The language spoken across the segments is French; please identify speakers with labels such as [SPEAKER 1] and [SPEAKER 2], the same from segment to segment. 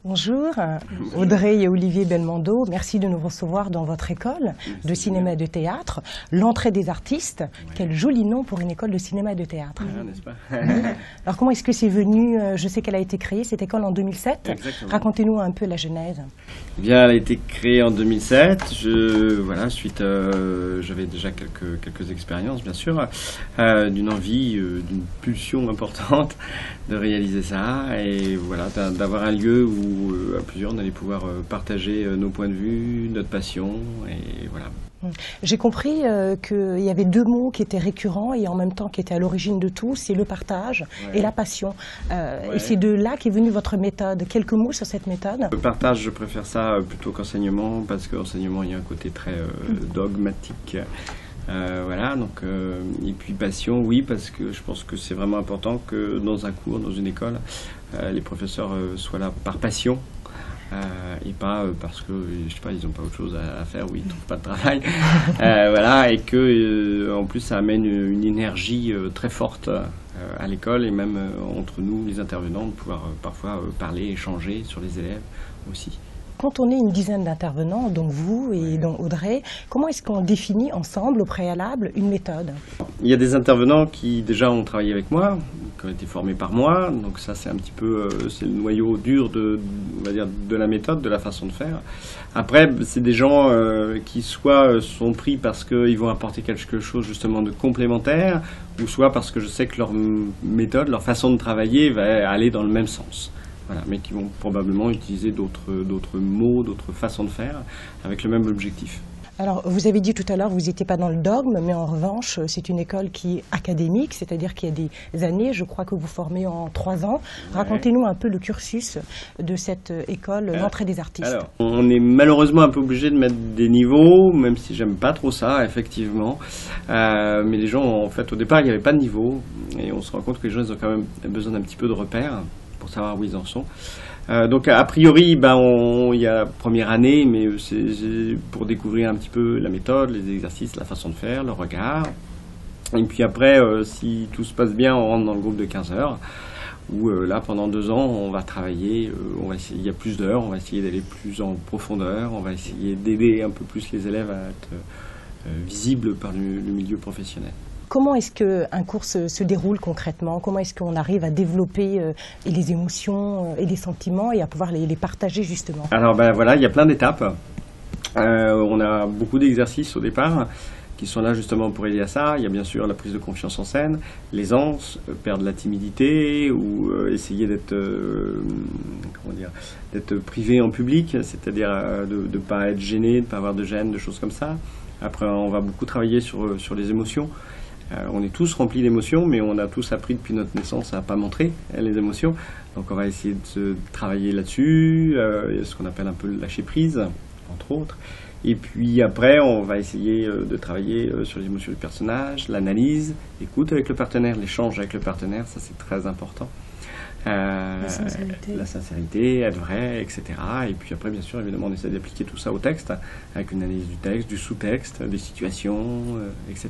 [SPEAKER 1] Bonjour, Audrey et Olivier Belmondo, merci de nous recevoir dans votre école de cinéma et de théâtre. L'entrée des artistes, quel joli nom pour une école de cinéma et de théâtre.
[SPEAKER 2] Ah, n'est-ce pas?
[SPEAKER 1] Alors comment est-ce que c'est venu? Je sais qu'elle a été créée, cette école en 2007.
[SPEAKER 2] Exactement.
[SPEAKER 1] Racontez-nous un peu la genèse.
[SPEAKER 2] Eh bien, elle a été créée en 2007. J'avais déjà quelques expériences, bien sûr, d'une envie, d'une pulsion importante de réaliser ça et voilà, d'avoir un lieu où à plusieurs on allait pouvoir partager nos points de vue, notre passion et voilà.
[SPEAKER 1] J'ai compris qu'il y avait deux mots qui étaient récurrents et en même temps qui étaient à l'origine de tout, c'est le partage et la passion. Et c'est de là qu'est venue votre méthode. Quelques mots sur cette méthode?
[SPEAKER 2] Le partage, je préfère ça plutôt qu'enseignement, parce qu'enseignement, il y a un côté très dogmatique. Voilà, donc, et puis passion, oui, parce que je pense que c'est vraiment important que dans un cours, dans une école, les professeurs soient là par passion. Et pas parce que je sais pas, ils n'ont pas autre chose à faire ou ils trouvent pas de travail. Voilà, et que en plus ça amène une énergie très forte à l'école et même entre nous les intervenants de pouvoir parfois parler, échanger sur les élèves aussi.
[SPEAKER 1] Quand on est une dizaine d'intervenants, donc vous et donc Audrey, comment est-ce qu'on définit ensemble, au préalable, une méthode?
[SPEAKER 2] Il y a des intervenants qui déjà ont travaillé avec moi, qui ont été formés par moi, donc ça c'est un petit peu c'est le noyau dur on va dire, de la méthode, de la façon de faire. Après, c'est des gens qui soit sont pris parce qu'ils vont apporter quelque chose justement de complémentaire, ou soit parce que je sais que leur méthode, leur façon de travailler va aller dans le même sens. Voilà, mais qui vont probablement utiliser d'autres mots, d'autres façons de faire, avec le même objectif.
[SPEAKER 1] Alors, vous avez dit tout à l'heure, vous n'étiez pas dans le dogme, mais en revanche, c'est une école qui est académique, c'est-à-dire qu'il y a des années, je crois que vous formez en 3 ans. Ouais. Racontez-nous un peu le cursus de cette école, l'entrée des artistes.
[SPEAKER 2] Alors, on est malheureusement un peu obligé de mettre des niveaux, même si j'aime pas trop ça, effectivement. Mais les gens, en fait, au départ, il n'y avait pas de niveau, et on se rend compte que les gens, ils ont quand même besoin d'un petit peu de repères pour savoir où ils en sont. Donc a priori, il y a la première année, mais c'est pour découvrir un petit peu la méthode, les exercices, la façon de faire, le regard. Et puis après, si tout se passe bien, on rentre dans le groupe de 15 heures, où là, pendant 2 ans, on va travailler, il y a plus d'heures, on va essayer d'aller plus en profondeur, on va essayer d'aider un peu plus les élèves à être visibles par le milieu professionnel.
[SPEAKER 1] Comment est-ce qu'un cours se déroule concrètement? Comment est-ce qu'on arrive à développer les émotions et les sentiments et à pouvoir les partager justement?
[SPEAKER 2] Alors voilà, il y a plein d'étapes. On a beaucoup d'exercices au départ qui sont là justement pour aider à ça. Il y a bien sûr la prise de confiance en scène, l'aisance, perdre la timidité ou essayer d'être privé en public, c'est-à-dire de ne pas être gêné, de ne pas avoir de gêne, de choses comme ça. Après, on va beaucoup travailler sur les émotions. On est tous remplis d'émotions, mais on a tous appris depuis notre naissance à ne pas montrer les émotions. Donc on va essayer de se travailler là-dessus, ce qu'on appelle un peu le lâcher prise, entre autres. Et puis après, on va essayer de travailler sur les émotions du personnage, l'analyse, l'écoute avec le partenaire, l'échange avec le partenaire, ça c'est très important. La sincérité, être vrai, etc. Et puis après, bien sûr, évidemment, on essaie d'appliquer tout ça au texte, avec une analyse du texte, du sous-texte, des situations, etc.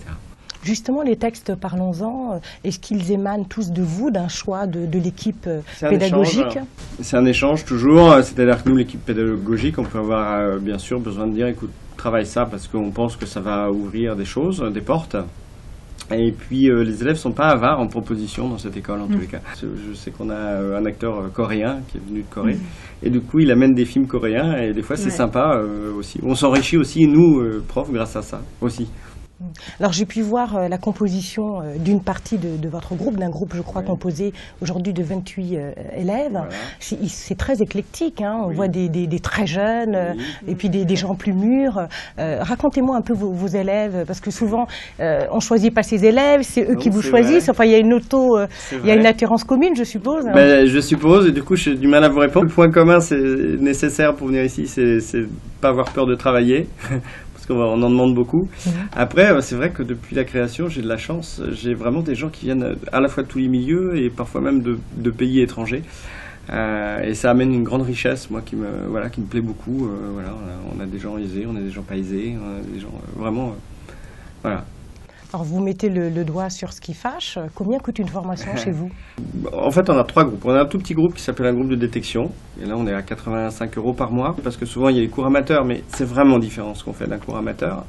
[SPEAKER 1] Justement, les textes, parlons-en, est-ce qu'ils émanent tous de vous, d'un choix de l'équipe pédagogique?
[SPEAKER 2] C'est un échange toujours, c'est-à-dire que nous, l'équipe pédagogique, on peut avoir bien sûr besoin de dire, écoute, travaille ça parce qu'on pense que ça va ouvrir des choses, des portes. Et puis les élèves ne sont pas avares en propositions dans cette école en tous les cas. Je sais qu'on a un acteur coréen qui est venu de Corée et du coup il amène des films coréens et des fois c'est sympa aussi. On s'enrichit aussi nous profs grâce à ça aussi.
[SPEAKER 1] Alors j'ai pu voir la composition d'une partie de votre groupe, d'un groupe je crois composé aujourd'hui de 28 élèves. Voilà. C'est très éclectique, hein. On voit des très jeunes et puis des gens plus mûrs. Racontez-moi un peu vos élèves, parce que souvent on ne choisit pas ses élèves, c'est eux qui vous choisissent. Enfin il y a il y a une attirance commune je suppose. Hein.
[SPEAKER 2] Je suppose, et du coup j'ai du mal à vous répondre. Le point commun c'est nécessaire pour venir ici, c'est pas avoir peur de travailler. On en demande beaucoup. Après, c'est vrai que depuis la création, j'ai de la chance. J'ai vraiment des gens qui viennent à la fois de tous les milieux et parfois même de pays étrangers. Et ça amène une grande richesse, moi, qui me plaît beaucoup. On a des gens aisés, on a des gens pas aisés, on a des gens vraiment... voilà.
[SPEAKER 1] Alors vous mettez le doigt sur ce qui fâche. Combien coûte une formation chez vous?
[SPEAKER 2] En fait, on a 3 groupes. On a un tout petit groupe qui s'appelle un groupe de détection. Et là, on est à 85 € par mois. Parce que souvent, il y a les cours amateurs, mais c'est vraiment différent ce qu'on fait d'un cours amateur.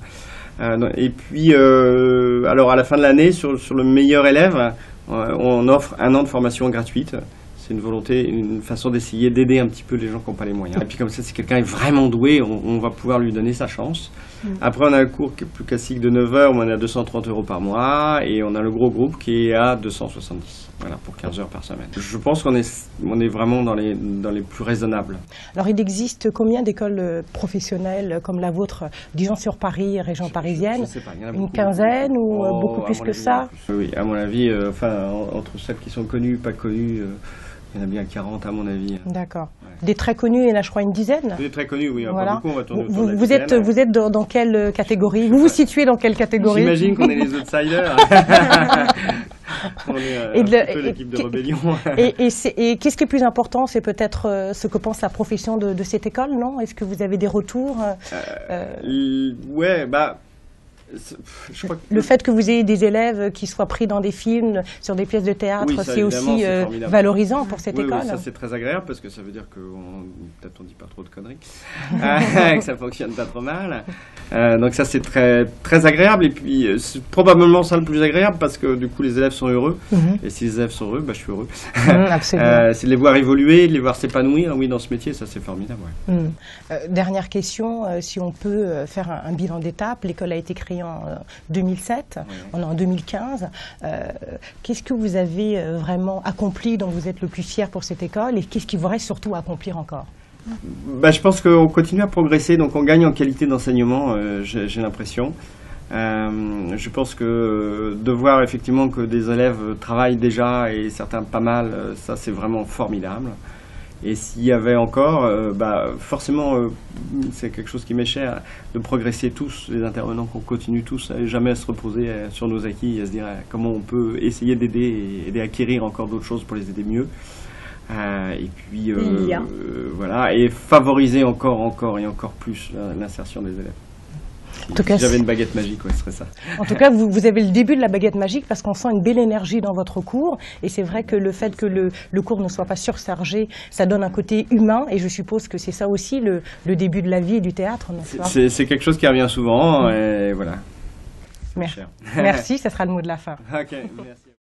[SPEAKER 2] Et puis, alors à la fin de l'année, sur le meilleur élève, on offre 1 an de formation gratuite. C'est une volonté, une façon d'essayer d'aider un petit peu les gens qui n'ont pas les moyens. Et puis comme ça, si quelqu'un est vraiment doué, on va pouvoir lui donner sa chance. Après, on a un cours qui est plus classique de 9 heures, où on est à 230 € par mois, et on a le gros groupe qui est à 270, voilà, pour 15 heures par semaine. Je pense qu'on est vraiment dans les plus raisonnables.
[SPEAKER 1] Alors, il existe combien d'écoles professionnelles comme la vôtre, disons sur Paris, région parisienne?
[SPEAKER 2] Je sais pas, il y en a
[SPEAKER 1] une
[SPEAKER 2] beaucoup.
[SPEAKER 1] quinzaine ou beaucoup plus que ça?
[SPEAKER 2] Oui, à mon avis, entre celles qui sont connues, pas connues, il y en a bien 40 à mon avis.
[SPEAKER 1] D'accord.
[SPEAKER 2] Ouais.
[SPEAKER 1] Des très connus, il y en a je crois une dizaine?
[SPEAKER 2] Des très connus, oui,
[SPEAKER 1] voilà.
[SPEAKER 2] Pas beaucoup, on va tourner autour de la
[SPEAKER 1] vous êtes dans quelle catégorie? Vous vous situez dans quelle catégorie?
[SPEAKER 2] J'imagine qu'on est les outsiders. On est un peu l'équipe de rébellion.
[SPEAKER 1] Et qu'est-ce qui est plus important? C'est peut-être ce que pense la profession de cette école, non? Est-ce que vous avez des retours?
[SPEAKER 2] Ouais, je crois que
[SPEAKER 1] le fait que vous ayez des élèves qui soient pris dans des films, sur des pièces de théâtre,
[SPEAKER 2] oui,
[SPEAKER 1] c'est aussi valorisant pour cette école.
[SPEAKER 2] Oui, ça c'est très agréable parce que ça veut dire que peut-être on dit pas trop de conneries, que ça fonctionne pas trop mal. Donc ça c'est très très agréable et puis c'est probablement ça le plus agréable parce que du coup les élèves sont heureux et si les élèves sont heureux, je suis heureux.
[SPEAKER 1] Absolument.
[SPEAKER 2] C'est de les voir évoluer, de les voir s'épanouir, oui, dans ce métier, ça c'est formidable. Ouais.
[SPEAKER 1] Dernière question, si on peut faire un bilan d'étape, l'école a été créée en 2007, on est en 2015. Qu'est-ce que vous avez vraiment accompli, dont vous êtes le plus fier pour cette école, et qu'est-ce qui vous reste surtout à accomplir encore?
[SPEAKER 2] Je pense qu'on continue à progresser, donc on gagne en qualité d'enseignement, j'ai l'impression. Je pense que de voir effectivement que des élèves travaillent déjà, et certains pas mal, ça c'est vraiment formidable. Et s'il y avait encore, forcément, c'est quelque chose qui m'est cher, de progresser tous, les intervenants, qu'on continue tous à jamais à se reposer sur nos acquis et à se dire comment on peut essayer d'aider et d'acquérir encore d'autres choses pour les aider mieux. Et puis, voilà, et favoriser encore et encore plus l'insertion des élèves. Si j'avais une baguette magique, ouais, ce serait ça.
[SPEAKER 1] En tout cas, vous avez le début de la baguette magique parce qu'on sent une belle énergie dans votre cours. Et c'est vrai que le fait que le cours ne soit pas surchargé, ça donne un côté humain. Et je suppose que c'est ça aussi le début de la vie du théâtre, n'est-ce pas?
[SPEAKER 2] C'est quelque chose qui revient souvent. Et voilà.
[SPEAKER 1] Merci, ça sera le mot de la fin.
[SPEAKER 2] Ok, merci.